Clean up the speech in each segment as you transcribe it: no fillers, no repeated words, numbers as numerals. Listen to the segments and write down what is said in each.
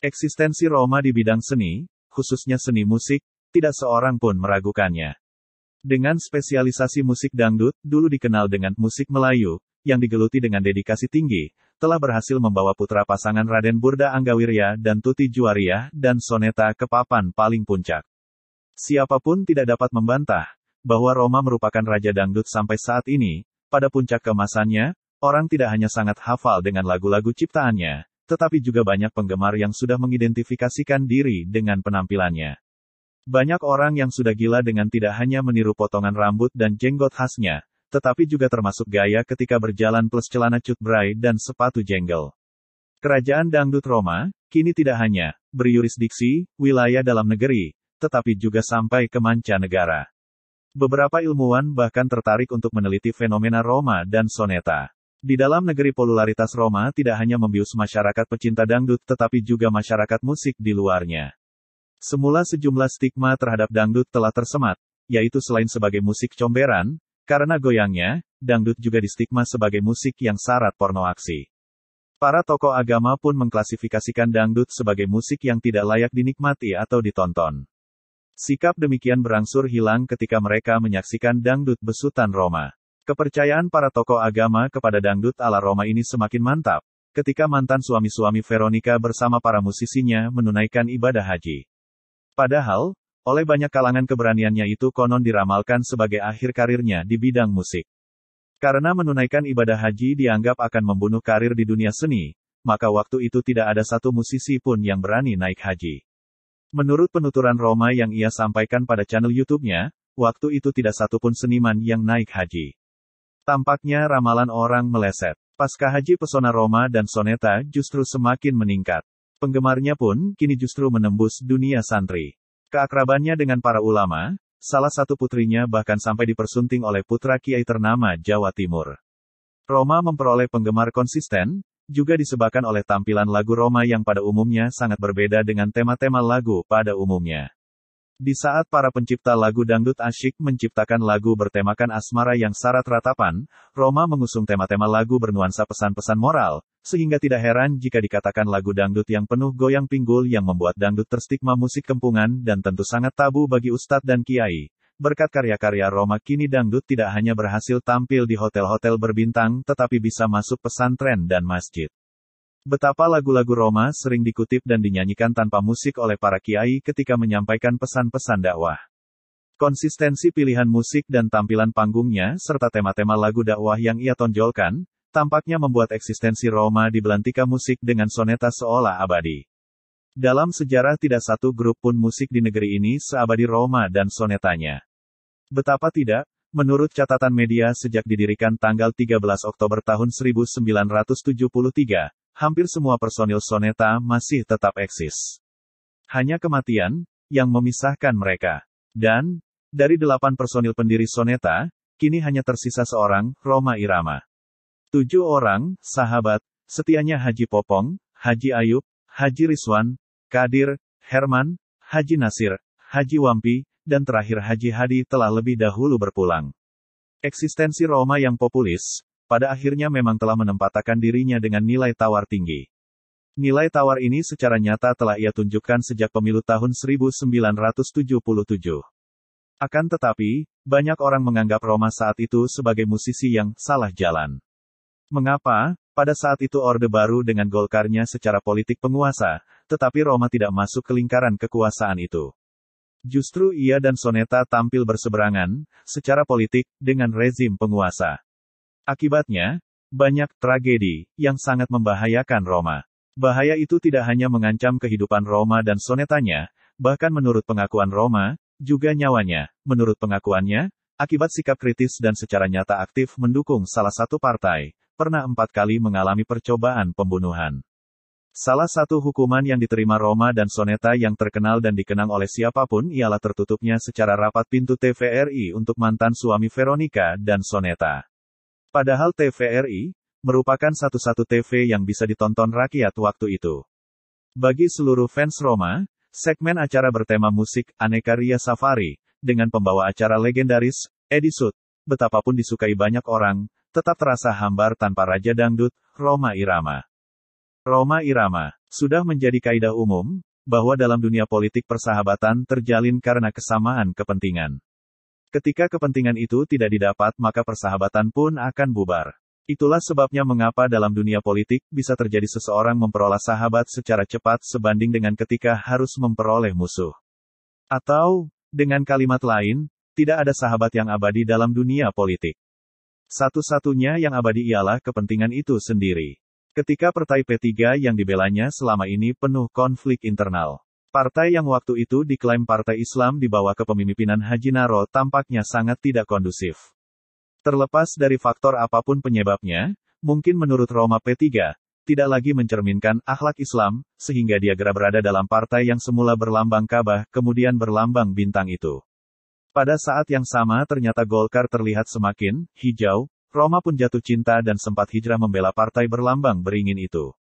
Eksistensi Roma di bidang seni, khususnya seni musik, tidak seorang pun meragukannya. Dengan spesialisasi musik dangdut, dulu dikenal dengan musik Melayu, yang digeluti dengan dedikasi tinggi, telah berhasil membawa putra pasangan Raden Burda Anggawirya dan Tuti Juwariah dan Soneta ke papan paling puncak. Siapapun tidak dapat membantah bahwa Roma merupakan raja dangdut sampai saat ini. Pada puncak keemasannya, orang tidak hanya sangat hafal dengan lagu-lagu ciptaannya, tetapi juga banyak penggemar yang sudah mengidentifikasikan diri dengan penampilannya. Banyak orang yang sudah gila dengan tidak hanya meniru potongan rambut dan jenggot khasnya, tetapi juga termasuk gaya ketika berjalan plus celana cutbray dan sepatu jenggel. Kerajaan dangdut Roma, kini tidak hanya berjurisdiksi wilayah dalam negeri, tetapi juga sampai ke mancanegara. Beberapa ilmuwan bahkan tertarik untuk meneliti fenomena Roma dan Soneta. Di dalam negeri, popularitas Roma tidak hanya membius masyarakat pecinta dangdut tetapi juga masyarakat musik di luarnya. Semula sejumlah stigma terhadap dangdut telah tersemat, yaitu selain sebagai musik comberan, karena goyangnya, dangdut juga distigma sebagai musik yang syarat porno aksi. Para tokoh agama pun mengklasifikasikan dangdut sebagai musik yang tidak layak dinikmati atau ditonton. Sikap demikian berangsur hilang ketika mereka menyaksikan dangdut besutan Roma. Kepercayaan para tokoh agama kepada dangdut ala Roma ini semakin mantap, ketika mantan suami-suami Veronica bersama para musisinya menunaikan ibadah haji. Padahal, oleh banyak kalangan keberaniannya itu konon diramalkan sebagai akhir karirnya di bidang musik. Karena menunaikan ibadah haji dianggap akan membunuh karir di dunia seni, maka waktu itu tidak ada satu musisi pun yang berani naik haji. Menurut penuturan Roma yang ia sampaikan pada channel YouTube-nya, waktu itu tidak satupun seniman yang naik haji. Tampaknya ramalan orang meleset. Pasca haji pesona Roma dan Soneta justru semakin meningkat. Penggemarnya pun kini justru menembus dunia santri. Keakrabannya dengan para ulama, salah satu putrinya bahkan sampai dipersunting oleh putra kiai ternama Jawa Timur. Roma memperoleh penggemar konsisten, juga disebabkan oleh tampilan lagu Roma yang pada umumnya sangat berbeda dengan tema-tema lagu pada umumnya. Di saat para pencipta lagu dangdut asyik menciptakan lagu bertemakan asmara yang syarat ratapan, Roma mengusung tema-tema lagu bernuansa pesan-pesan moral, sehingga tidak heran jika dikatakan lagu dangdut yang penuh goyang pinggul yang membuat dangdut terstigma musik kempungan dan tentu sangat tabu bagi ustadz dan kiai. Berkat karya-karya Roma kini dangdut tidak hanya berhasil tampil di hotel-hotel berbintang tetapi bisa masuk pesantren dan masjid. Betapa lagu-lagu Roma sering dikutip dan dinyanyikan tanpa musik oleh para kiai ketika menyampaikan pesan-pesan dakwah. Konsistensi pilihan musik dan tampilan panggungnya serta tema-tema lagu dakwah yang ia tonjolkan, tampaknya membuat eksistensi Roma di belantika musik dengan Soneta seolah abadi. Dalam sejarah tidak satu grup pun musik di negeri ini seabadi Roma dan Sonetanya. Betapa tidak, menurut catatan media sejak didirikan tanggal 13 Oktober tahun 1973, hampir semua personil Soneta masih tetap eksis. Hanya kematian yang memisahkan mereka. Dan, dari 8 personil pendiri Soneta, kini hanya tersisa seorang, Rhoma Irama. 7 orang, sahabat, setianya Haji Popong, Haji Ayub, Haji Rizwan, Kadir, Herman, Haji Nasir, Haji Wampi, dan terakhir Haji Hadi telah lebih dahulu berpulang. Eksistensi Roma yang populis, pada akhirnya memang telah menempatkan dirinya dengan nilai tawar tinggi. Nilai tawar ini secara nyata telah ia tunjukkan sejak pemilu tahun 1977. Akan tetapi, banyak orang menganggap Roma saat itu sebagai musisi yang salah jalan. Mengapa? Pada saat itu Orde Baru dengan Golkarnya secara politik penguasa, tetapi Roma tidak masuk ke lingkaran kekuasaan itu. Justru ia dan Soneta tampil berseberangan, secara politik, dengan rezim penguasa. Akibatnya, banyak tragedi yang sangat membahayakan Roma. Bahaya itu tidak hanya mengancam kehidupan Roma dan Sonetanya, bahkan menurut pengakuan Roma, juga nyawanya. Menurut pengakuannya, akibat sikap kritis dan secara nyata aktif mendukung salah satu partai, pernah 4 kali mengalami percobaan pembunuhan. Salah satu hukuman yang diterima Roma dan Soneta yang terkenal dan dikenang oleh siapapun ialah tertutupnya secara rapat pintu TVRI untuk mantan suami Veronica dan Soneta. Padahal TVRI merupakan satu-satu TV yang bisa ditonton rakyat waktu itu. Bagi seluruh fans Roma, segmen acara bertema musik Aneka Ria Safari, dengan pembawa acara legendaris, Edi Sud, betapapun disukai banyak orang, tetap terasa hambar tanpa raja dangdut, Rhoma Irama. Rhoma Irama. Sudah menjadi kaidah umum, bahwa dalam dunia politik persahabatan terjalin karena kesamaan kepentingan. Ketika kepentingan itu tidak didapat maka persahabatan pun akan bubar. Itulah sebabnya mengapa dalam dunia politik bisa terjadi seseorang memperoleh sahabat secara cepat sebanding dengan ketika harus memperoleh musuh. Atau, dengan kalimat lain, tidak ada sahabat yang abadi dalam dunia politik. Satu-satunya yang abadi ialah kepentingan itu sendiri. Ketika partai P3 yang dibelanya selama ini penuh konflik internal. Partai yang waktu itu diklaim partai Islam di bawah kepemimpinan Haji Naro tampaknya sangat tidak kondusif. Terlepas dari faktor apapun penyebabnya, mungkin menurut Rhoma P3, tidak lagi mencerminkan akhlak Islam, sehingga dia gerak berada dalam partai yang semula berlambang Ka'bah, kemudian berlambang bintang itu. Pada saat yang sama ternyata Golkar terlihat semakin hijau. Rhoma pun jatuh cinta dan sempat hijrah membela partai berlambang beringin itu.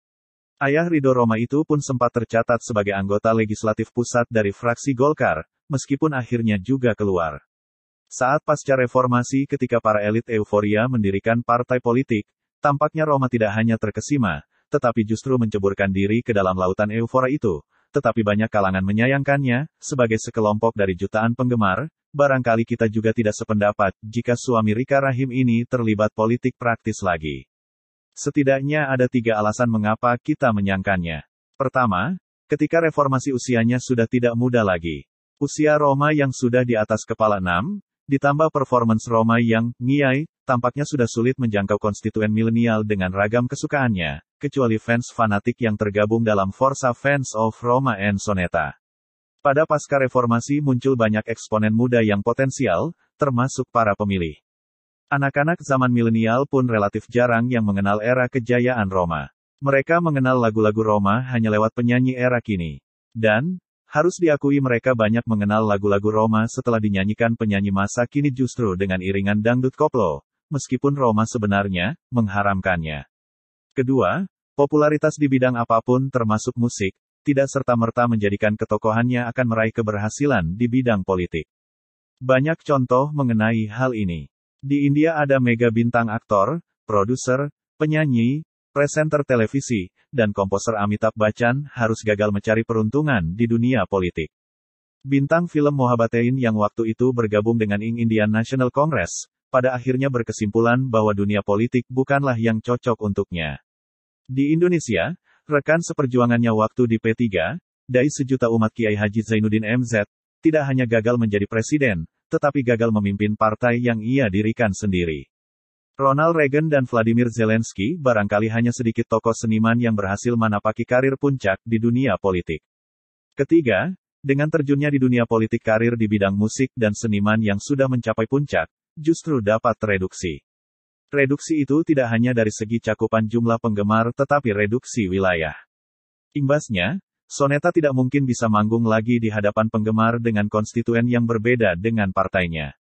Ayah Ridho Rhoma itu pun sempat tercatat sebagai anggota legislatif pusat dari fraksi Golkar, meskipun akhirnya juga keluar. Saat pasca reformasi ketika para elit euforia mendirikan partai politik, tampaknya Rhoma tidak hanya terkesima, tetapi justru menceburkan diri ke dalam lautan euforia itu. Tetapi banyak kalangan menyayangkannya, sebagai sekelompok dari jutaan penggemar, barangkali kita juga tidak sependapat jika suami Rika Rahim ini terlibat politik praktis lagi. Setidaknya ada 3 alasan mengapa kita menyangkannya. Pertama, ketika reformasi usianya sudah tidak muda lagi. Usia Rhoma yang sudah di atas kepala 6, ditambah performance Rhoma yang ngiai, tampaknya sudah sulit menjangkau konstituen milenial dengan ragam kesukaannya, kecuali fans fanatik yang tergabung dalam Forza Fans of Rhoma and Soneta. Pada pasca reformasi muncul banyak eksponen muda yang potensial, termasuk para pemilih. Anak-anak zaman milenial pun relatif jarang yang mengenal era kejayaan Rhoma. Mereka mengenal lagu-lagu Rhoma hanya lewat penyanyi era kini. Dan, harus diakui mereka banyak mengenal lagu-lagu Rhoma setelah dinyanyikan penyanyi masa kini justru dengan iringan dangdut koplo, meskipun Rhoma sebenarnya mengharamkannya. Kedua, popularitas di bidang apapun termasuk musik, tidak serta-merta menjadikan ketokohannya akan meraih keberhasilan di bidang politik. Banyak contoh mengenai hal ini. Di India ada mega bintang aktor, produser, penyanyi, presenter televisi, dan komposer Amitabh Bachchan harus gagal mencari peruntungan di dunia politik. Bintang film Mohabbatein yang waktu itu bergabung dengan Indian National Congress, pada akhirnya berkesimpulan bahwa dunia politik bukanlah yang cocok untuknya. Di Indonesia, rekan seperjuangannya waktu di P3, dai sejuta umat Kiai Haji Zainuddin MZ, tidak hanya gagal menjadi presiden, tetapi gagal memimpin partai yang ia dirikan sendiri. Ronald Reagan dan Vladimir Zelensky barangkali hanya sedikit tokoh seniman yang berhasil menapaki karir puncak di dunia politik. Ketiga, dengan terjunnya di dunia politik karir di bidang musik dan seniman yang sudah mencapai puncak, justru dapat tereduksi. Reduksi itu tidak hanya dari segi cakupan jumlah penggemar tetapi reduksi wilayah. Imbasnya, Soneta tidak mungkin bisa manggung lagi di hadapan penggemar dengan konstituen yang berbeda dengan partainya.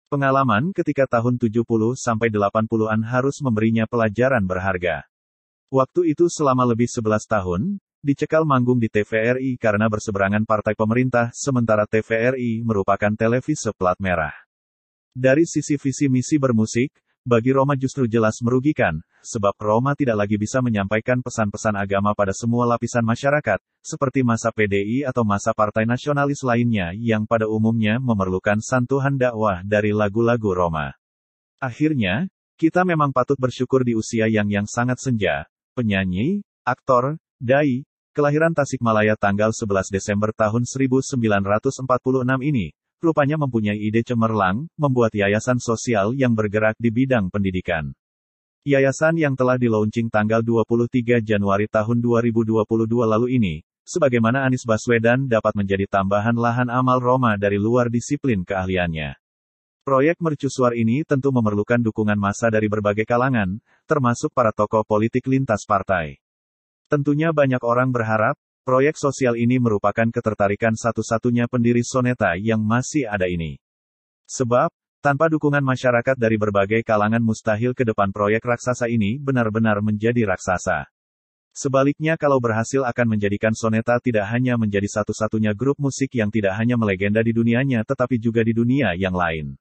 Pengalaman ketika tahun 70-80-an harus memberinya pelajaran berharga. Waktu itu selama lebih 11 tahun, dicekal manggung di TVRI karena berseberangan partai pemerintah, sementara TVRI merupakan televisi plat merah. Dari sisi visi misi bermusik, bagi Rhoma justru jelas merugikan, sebab Rhoma tidak lagi bisa menyampaikan pesan-pesan agama pada semua lapisan masyarakat, seperti masa PDI atau masa partai nasionalis lainnya yang pada umumnya memerlukan santuhan dakwah dari lagu-lagu Rhoma. Akhirnya, kita memang patut bersyukur di usia yang sangat senja, penyanyi, aktor, dai, kelahiran Tasikmalaya tanggal 11 Desember tahun 1946 ini, rupanya mempunyai ide cemerlang, membuat yayasan sosial yang bergerak di bidang pendidikan. Yayasan yang telah di-launching tanggal 23 Januari tahun 2022 lalu ini, sebagaimana Anies Baswedan dapat menjadi tambahan lahan amal Rhoma dari luar disiplin keahliannya. Proyek mercusuar ini tentu memerlukan dukungan massa dari berbagai kalangan, termasuk para tokoh politik lintas partai. Tentunya banyak orang berharap, proyek sosial ini merupakan ketertarikan satu-satunya pendiri Soneta yang masih ada ini. Sebab, tanpa dukungan masyarakat dari berbagai kalangan mustahil ke depan proyek raksasa ini benar-benar menjadi raksasa. Sebaliknya kalau berhasil akan menjadikan Soneta tidak hanya menjadi satu-satunya grup musik yang tidak hanya melegenda di dunianya tetapi juga di dunia yang lain.